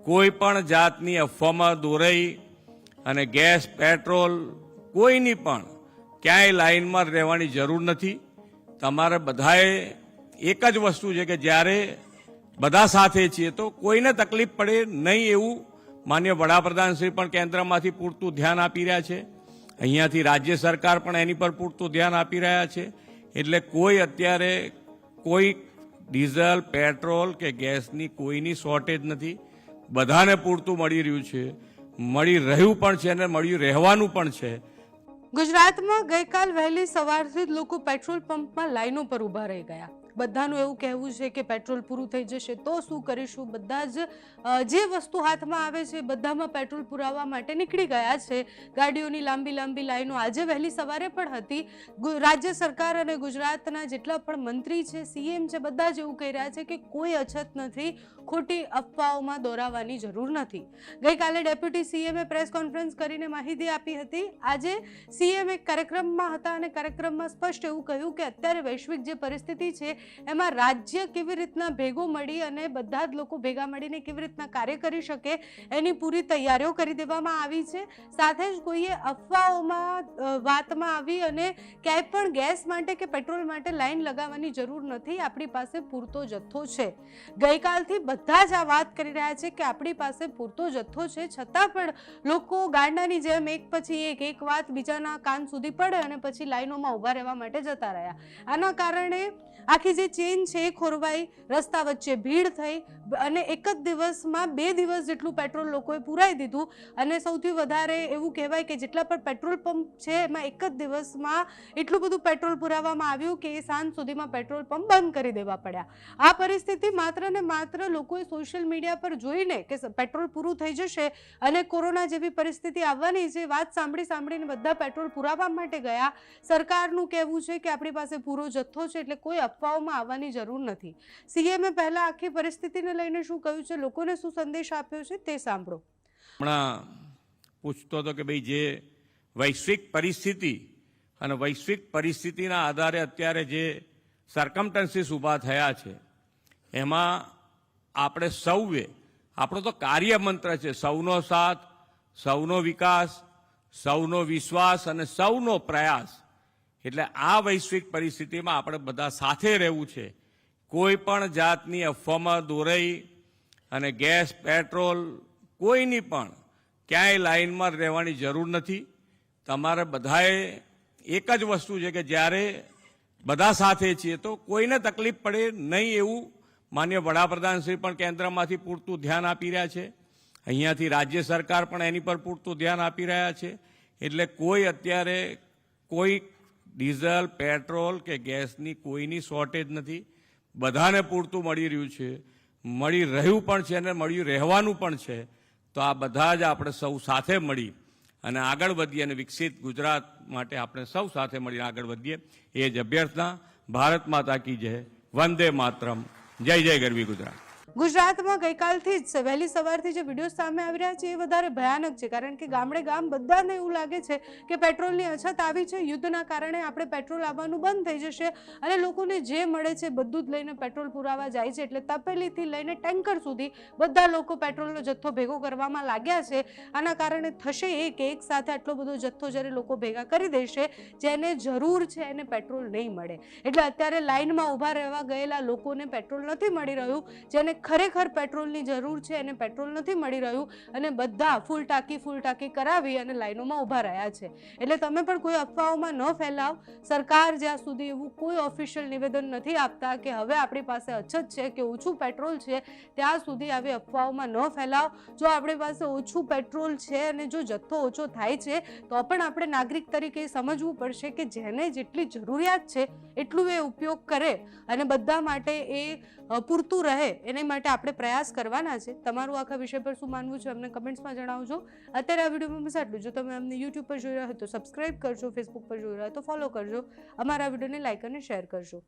કોઈ પણ જાતની અફવામાં દોરાઈ અને ગેસ પેટ્રોલ કોઈની પણ ક્યાંય લાઈનમાં રહેવાની જરૂર નથી. તમારે બધાએ એક જ વસ્તુ છે કે જ્યારે બધા સાથે છીએ તો કોઈને તકલીફ પડે નહીં એવું માન્ય વડાપ્રધાન શ્રી પણ કેન્દ્રમાંથી પૂરતું ધ્યાન આપી રહ્યા છે. અહીંયાથી રાજ્ય સરકાર પણ એની પર પૂરતું ધ્યાન આપી રહ્યા છે. એટલે કોઈ અત્યારે કોઈ ડીઝલ પેટ્રોલ કે ગેસની કોઈની શોર્ટેજ નથી. બધાને પૂરતું મળી રહ્યું છે, મળી રહ્યું પણ છે અને મળી રહેવાનું પણ છે. ગુજરાતમાં ગઈકાલ વહેલી સવારથી જ લોકો પેટ્રોલ પંપમાં લાઈનો પર ઊભા રહી ગયા. બધાનું એવું કહેવું છે કે પેટ્રોલ પૂરું થઈ જશે તો શું કરીશું. બધા જ જે વસ્તુ હાથમાં આવે છે બધામાં પેટ્રોલ પુરાવવા માટે નીકળી ગયા છે. ગાડીઓની લાંબી લાંબી લાઈનો આજે વહેલી સવારે પણ હતી. રાજ્ય સરકાર અને ગુજરાતના જેટલા પણ મંત્રી છે, સીએમ છે, બધા જ એવું કહી રહ્યા છે કે કોઈ અછત નથી, ખોટી અફવાઓમાં દોરાવાની જરૂર નથી. ગઈકાલે ડેપ્યુટી સીએમએ પ્રેસ કોન્ફરન્સ કરીને માહિતી આપી હતી. આજે સીએમ એક કાર્યક્રમમાં હતા અને કાર્યક્રમમાં સ્પષ્ટ એવું કહ્યું કે અત્યારે વૈશ્વિક જે પરિસ્થિતિ છે એમાં રાજ્ય કેવી રીતના ભેગો મળી અને બધા જ લોકો ભેગા મળીને કેવી રીતના કાર્ય કરી શકે એની પૂરી તૈયારીઓ કરી દેવામાં આવી છે. સાથે જ કોઈએ અફવાઓમાં વાતમાં આવી અને ક્યાંય પણ ગેસ માટે કે પેટ્રોલ માટે લાઈન લગાવવાની જરૂર નથી. આપણી પાસે પૂરતો જથ્થો છે. ગઈકાલથી બધા જ આ વાત કરી રહ્યા છે કે આપણી પાસે પૂરતો જથ્થો છે, છતાં પણ લોકો ગાંડાની જેમ એક પછી એક વાત બીજાના કાન સુધી પડે અને પછી લાઈનોમાં ઊભા રહેવા માટે જતા રહ્યા. આના કારણે આખી જે ચેન છે એ ખોરવાઈ, રસ્તા વચ્ચે ભીડ થઈ અને એક જ દિવસમાં 2 દિવસ જેટલું પેટ્રોલ લોકોએ પુરાઈ દીધું. અને સૌથી વધારે એવું કહેવાય કે જેટલા પણ પેટ્રોલ પંપ છે એમાં એક જ દિવસમાં એટલું બધું પેટ્રોલ પુરાવવામાં આવ્યું કે એ સાંજ સુધીમાં પેટ્રોલ પંપ બંધ કરી દેવા પડ્યા. આ પરિસ્થિતિ માત્ર ને માત્ર લોકોએ સોશિયલ મીડિયા પર જોઈને કે પેટ્રોલ પૂરું થઈ જશે અને કોરોના જેવી પરિસ્થિતિ આવવાની છે વાત સાંભળીને બધા પેટ્રોલ પુરાવવા માટે ગયા. સરકારનું કહેવું છે કે આપણી પાસે પૂરો જથ્થો છે એટલે કોઈ અફવાઓમાં આવવાની જરૂર નથી. સીએમએ પહેલા આખી પરિસ્થિતિને લઈને શું કહ્યું છે, લોકોને શું સંદેશ આપ્યો છે તે સાંભળો. હમણાં પૂછતો હતો કે ભાઈ જે વૈશ્વિક પરિસ્થિતિ અને વૈશ્વિક પરિસ્થિતિના આધારે અત્યારે જે સર્કમસ્ટન્સીસ ઊભા થયા છે એમાં આપણે સૌએ, આપણો તો કાર્ય મંત્ર છે સૌનો સાથ, સૌનો વિકાસ, સૌનો વિશ્વાસ અને સૌનો પ્રયાસ. એટલે આ વૈશ્વિક પરિસ્થિતિમાં આપણે બધા સાથે રહેવું છે. કોઈ પણ જાતની અફવામાં દોરાઈ અને ગેસ પેટ્રોલ કોઈની પણ ક્યાંય લાઈનમાં રહેવાની જરૂર નથી. તમારે બધાએ એક જ વસ્તુ છે કે જ્યારે બધા સાથે છીએ તો કોઈને તકલીફ પડે નહીં એવું માન્ય વડાપ્રધાન શ્રી પણ કેન્દ્રમાંથી પૂરતું ધ્યાન આપી રહ્યા છે. અહીંયાથી રાજ્ય સરકાર પણ એની પર પૂરતું ધ્યાન આપી રહ્યા છે. એટલે કોઈ અત્યારે કોઈ ડીઝલ પેટ્રોલ કે ગેસની કોઈની શોર્ટેજ નથી. બધાને પૂરતું મળી રહ્યું છે, મળી રહ્યું પણ છે અને મળી રહેવાનું પણ છે. તો આ બધા જ આપણે સૌ સાથે મળી અને આગળ વધીએ અને વિકસિત ગુજરાત માટે આપણે સૌ સાથે મળીને આગળ વધીએ એ જ અભ્યર્થના. ભારત માતા કી જય, વંદે માતરમ, જય જય ગરવી ગુજરાત. ગુજરાતમાં ગઈકાલથી જ વહેલી સવારથી જે વિડીયો સામે આવી રહ્યા છે એ વધારે ભયાનક છે. કારણ કે ગામડે ગામ બધાને એવું લાગે છે કે પેટ્રોલની અછત આવી છે, યુદ્ધના કારણે આપણે પેટ્રોલ આવવાનું બંધ થઈ જશે અને લોકોને જે મળે છે બધું જ લઈને પેટ્રોલ પુરાવા જાય છે. એટલે તપેલીથી લઈને ટેન્કર સુધી બધા લોકો પેટ્રોલનો જથ્થો ભેગો કરવામાં લાગ્યા છે. આના કારણે થશે એ કે એક સાથે આટલો બધો જથ્થો જ્યારે લોકો ભેગા કરી દેશે, જેને જરૂર છે એને પેટ્રોલ નહીં મળે. એટલે અત્યારે લાઇનમાં ઊભા રહેવા ગયેલા લોકોને પેટ્રોલ નથી મળી રહ્યું, જેને ખરેખર પેટ્રોલની જરૂર છે એને પેટ્રોલ નથી મળી રહ્યું અને બધા ફૂલ ટાંકી કરાવી અને લાઈનોમાં ઊભા રહ્યા છે. એટલે તમે પણ કોઈ અફવાઓમાં ન ફેલાવ. સરકાર જ્યાં સુધી એવું કોઈ ઓફિશિયલ નિવેદન નથી આપતા કે હવે આપણી પાસે અછત છે કે ઓછું પેટ્રોલ છે, ત્યાં સુધી આવી અફવાઓમાં ન ફેલાવ. જો આપણી પાસે ઓછું પેટ્રોલ છે અને જો જથ્થો ઓછો થાય છે તો પણ આપણે નાગરિક તરીકે સમજવું પડશે કે જેને જેટલી જરૂરિયાત છે એટલું એ ઉપયોગ કરે અને બધા માટે એ પૂરતું રહે એને માટે આપણે પ્રયાસ કરવાના છે. તમારું આખા વિષય પર શું માનવું છે અમને કમેન્ટ્સમાં જણાવજો. અત્યારે આ વિડીયોમાં બસ આટલું. જો તમે અમને યુટ્યુબ પર જોઈ રહ્યા હોય તો સબસ્ક્રાઇબ કરજો, ફેસબુક પર જોઈ રહ્યા હોય તો ફોલો કરજો, અમારા વિડીયોને લાઇક અને શેર કરજો.